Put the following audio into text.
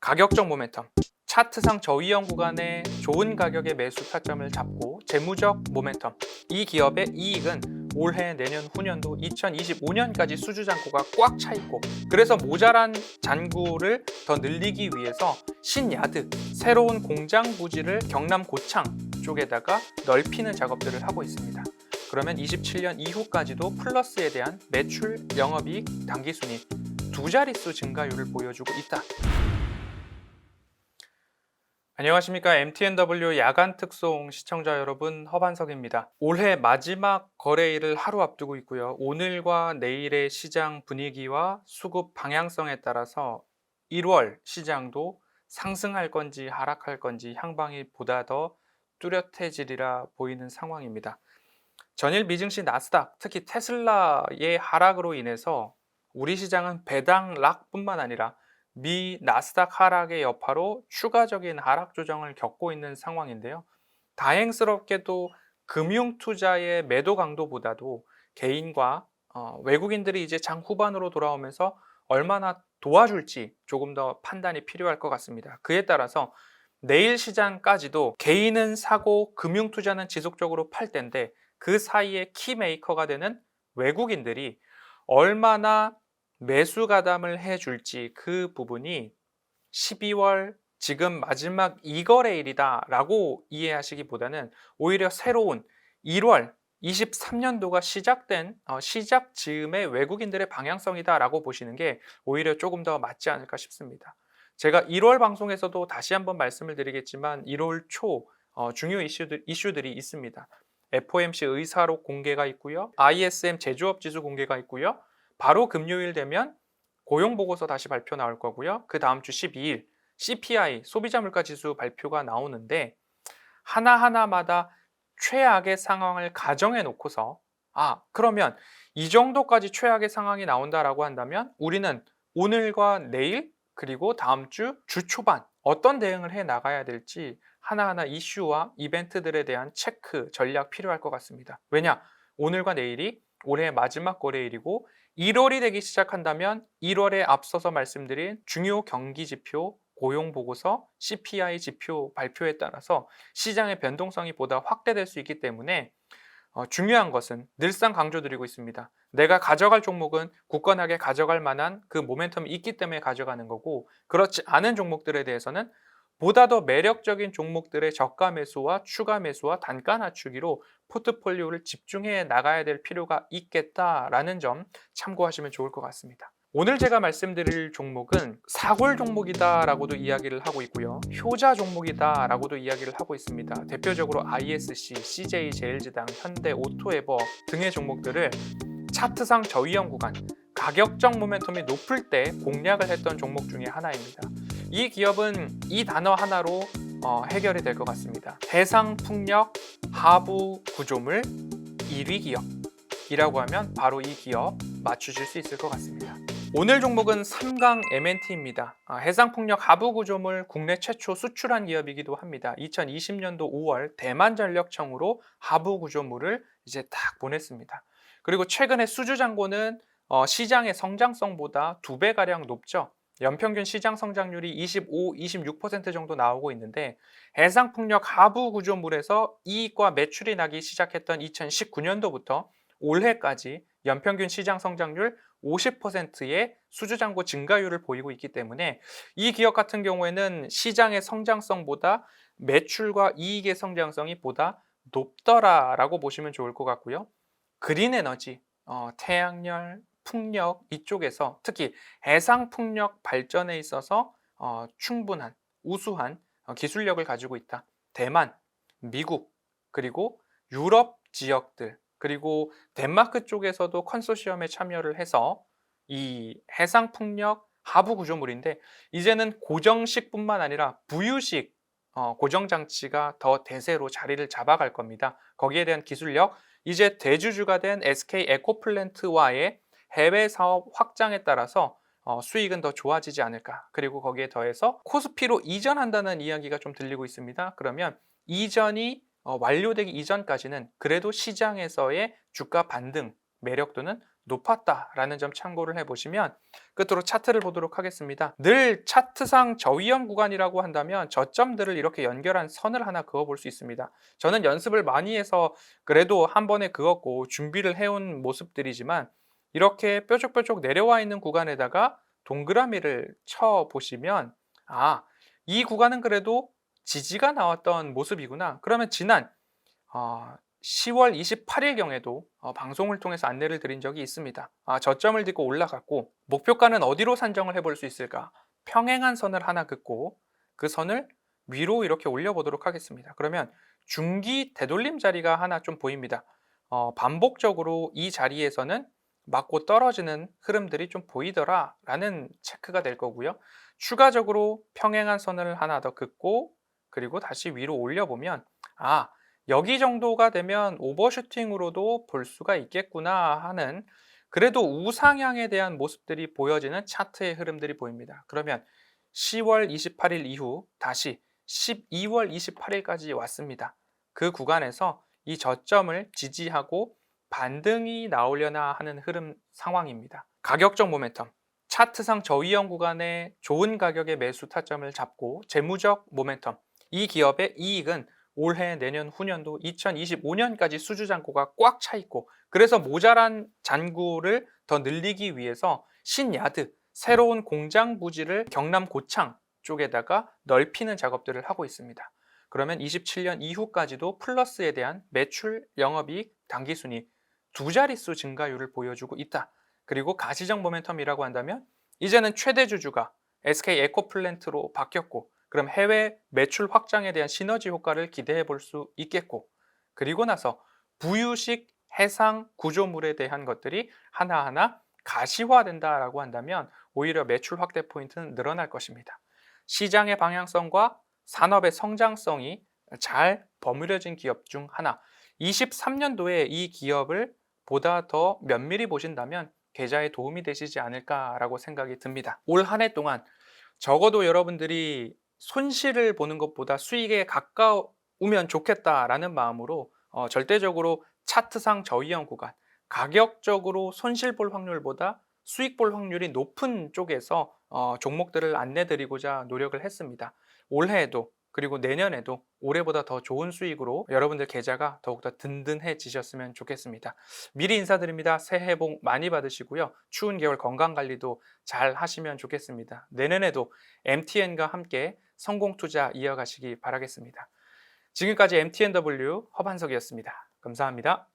가격적 모멘텀, 차트상 저위험 구간에 좋은 가격의 매수 타점을 잡고 재무적 모멘텀, 이 기업의 이익은 올해, 내년, 후년도 2025년까지 수주 잔고가 꽉 차 있고, 그래서 모자란 잔고를 더 늘리기 위해서 신야드, 새로운 공장 부지를 경남 고창 쪽에다가 넓히는 작업들을 하고 있습니다. 그러면 27년 이후까지도 플러스에 대한 매출, 영업이익, 당기순이익 두 자릿수 증가율을 보여주고 있다. 안녕하십니까. MTNW 야간 특송 시청자 여러분, 허반석입니다. 올해 마지막 거래일을 하루 앞두고 있고요. 오늘과 내일의 시장 분위기와 수급 방향성에 따라서 1월 시장도 상승할 건지 하락할 건지 향방이 보다 더 뚜렷해지리라 보이는 상황입니다. 전일 미증시 나스닥, 특히 테슬라의 하락으로 인해서 우리 시장은 배당 락뿐만 아니라 미 나스닥 하락의 여파로 추가적인 하락 조정을 겪고 있는 상황인데요. 다행스럽게도 금융 투자의 매도 강도보다도 개인과 외국인들이 이제 장 후반으로 돌아오면서 얼마나 도와줄지 조금 더 판단이 필요할 것 같습니다. 그에 따라서 내일 시장까지도 개인은 사고 금융 투자는 지속적으로 팔 텐데, 그 사이에 키메이커가 되는 외국인들이 얼마나 매수 가담을 해줄지, 그 부분이 12월 지금 마지막 이거래일이다 라고 이해하시기보다는 오히려 새로운 1월 23년도가 시작된 시작 즈음의 외국인들의 방향성이다 라고 보시는 게 오히려 조금 더 맞지 않을까 싶습니다. 제가 1월 방송에서도 다시 한번 말씀을 드리겠지만 1월 초 중요 이슈들이 있습니다. FOMC 의사록 공개가 있고요. ISM 제조업 지수 공개가 있고요. 바로 금요일 되면 고용보고서 다시 발표 나올 거고요. 그 다음 주 12일 CPI 소비자 물가 지수 발표가 나오는데, 하나하나마다 최악의 상황을 가정해 놓고서 그러면 이 정도까지 최악의 상황이 나온다라고 한다면 우리는 오늘과 내일 그리고 다음 주 초반 어떤 대응을 해 나가야 될지 하나하나 이슈와 이벤트들에 대한 체크, 전략 필요할 것 같습니다. 왜냐? 오늘과 내일이 올해 마지막 거래일이고 1월이 되기 시작한다면 1월에 앞서서 말씀드린 중요 경기 지표, 고용 보고서, CPI 지표 발표에 따라서 시장의 변동성이 보다 확대될 수 있기 때문에 중요한 것은 늘상 강조드리고 있습니다. 내가 가져갈 종목은 굳건하게 가져갈 만한 그 모멘텀이 있기 때문에 가져가는 거고, 그렇지 않은 종목들에 대해서는 보다 더 매력적인 종목들의 저가 매수와 추가 매수와 단가 낮추기로 포트폴리오를 집중해 나가야 될 필요가 있겠다라는 점 참고하시면 좋을 것 같습니다. 오늘 제가 말씀드릴 종목은 사골 종목이다라고도 이야기를 하고 있고요. 효자 종목이다라고도 이야기를 하고 있습니다. 대표적으로 ISC, CJ 제일제당, 현대 오토에버 등의 종목들을 차트상 저위험 구간, 가격적 모멘텀이 높을 때 공략을 했던 종목 중에 하나입니다. 이 기업은 이 단어 하나로 해결이 될 것 같습니다. 해상풍력 하부 구조물 1위 기업이라고 하면 바로 이 기업 맞추실 수 있을 것 같습니다. 오늘 종목은 3강 MNT입니다. 해상풍력 하부 구조물 국내 최초 수출한 기업이기도 합니다. 2020년도 5월 대만전력청으로 하부 구조물을 이제 딱 보냈습니다. 그리고 최근에 수주 잔고는 시장의 성장성보다 2배가량 높죠. 연평균 시장 성장률이 25, 26% 정도 나오고 있는데, 해상풍력 하부 구조물에서 이익과 매출이 나기 시작했던 2019년도부터 올해까지 연평균 시장 성장률 50%의 수주잔고 증가율을 보이고 있기 때문에 이 기업 같은 경우에는 시장의 성장성보다 매출과 이익의 성장성이 보다 높더라라고 보시면 좋을 것 같고요. 그린에너지, 태양열, 풍력 이쪽에서 특히 해상풍력 발전에 있어서 충분한, 우수한 기술력을 가지고 있다. 대만, 미국, 그리고 유럽 지역들, 그리고 덴마크 쪽에서도 컨소시엄에 참여를 해서 이 해상풍력 하부 구조물인데, 이제는 고정식뿐만 아니라 부유식 고정장치가 더 대세로 자리를 잡아갈 겁니다. 거기에 대한 기술력, 이제 대주주가 된 SK 에코플랜트와의 해외 사업 확장에 따라서 수익은 더 좋아지지 않을까. 그리고 거기에 더해서 코스피로 이전한다는 이야기가 좀 들리고 있습니다. 그러면 이전이 완료되기 이전까지는 그래도 시장에서의 주가 반등 매력도는 높았다라는 점 참고를 해보시면 끝으로 차트를 보도록 하겠습니다. 늘 차트상 저위험 구간이라고 한다면 저점들을 이렇게 연결한 선을 하나 그어볼 수 있습니다. 저는 연습을 많이 해서 그래도 한 번에 그었고 준비를 해온 모습들이지만 이렇게 뾰족뾰족 내려와 있는 구간에다가 동그라미를 쳐보시면 이 구간은 그래도 지지가 나왔던 모습이구나. 그러면 지난 10월 28일경에도 방송을 통해서 안내를 드린 적이 있습니다. 저점을 딛고 올라갔고 목표가는 어디로 산정을 해볼 수 있을까? 평행한 선을 하나 긋고 그 선을 위로 이렇게 올려보도록 하겠습니다. 그러면 중기 되돌림 자리가 하나 좀 보입니다. 반복적으로 이 자리에서는 맞고 떨어지는 흐름들이 좀 보이더라 라는 체크가 될 거고요. 추가적으로 평행한 선을 하나 더 긋고 그리고 다시 위로 올려보면 여기 정도가 되면 오버슈팅으로도 볼 수가 있겠구나 하는 그래도 우상향에 대한 모습들이 보여지는 차트의 흐름들이 보입니다. 그러면 10월 28일 이후 다시 12월 28일까지 왔습니다. 그 구간에서 이 저점을 지지하고 반등이 나오려나 하는 흐름 상황입니다. 가격적 모멘텀, 차트상 저위험 구간에 좋은 가격의 매수 타점을 잡고 재무적 모멘텀, 이 기업의 이익은 올해, 내년, 후년도 2025년까지 수주 잔고가 꽉 차 있고 그래서 모자란 잔고를 더 늘리기 위해서 신야드, 새로운 공장 부지를 경남 고창 쪽에다가 넓히는 작업들을 하고 있습니다. 그러면 27년 이후까지도 플러스에 대한 매출, 영업이익, 당기순이익 두 자릿수 증가율을 보여주고 있다. 그리고 가시적 모멘텀이라고 한다면 이제는 최대 주주가 SK 에코플랜트로 바뀌었고 그럼 해외 매출 확장에 대한 시너지 효과를 기대해 볼 수 있겠고 그리고 나서 부유식 해상 구조물에 대한 것들이 하나하나 가시화된다라고 한다면 오히려 매출 확대 포인트는 늘어날 것입니다. 시장의 방향성과 산업의 성장성이 잘 버무려진 기업 중 하나 23년도에 이 기업을 보다 더 면밀히 보신다면 계좌에 도움이 되시지 않을까라고 생각이 듭니다. 올 한 해 동안 적어도 여러분들이 손실을 보는 것보다 수익에 가까우면 좋겠다라는 마음으로 절대적으로 차트상 저위험 구간, 가격적으로 손실 볼 확률보다 수익 볼 확률이 높은 쪽에서 종목들을 안내드리고자 노력을 했습니다. 올해에도 그리고 내년에도 올해보다 더 좋은 수익으로 여러분들 계좌가 더욱더 든든해지셨으면 좋겠습니다. 미리 인사드립니다. 새해 복 많이 받으시고요. 추운 겨울 건강관리도 잘 하시면 좋겠습니다. 내년에도 MTN과 함께 성공 투자 이어가시기 바라겠습니다. 지금까지 MTNW 허반석이었습니다. 감사합니다.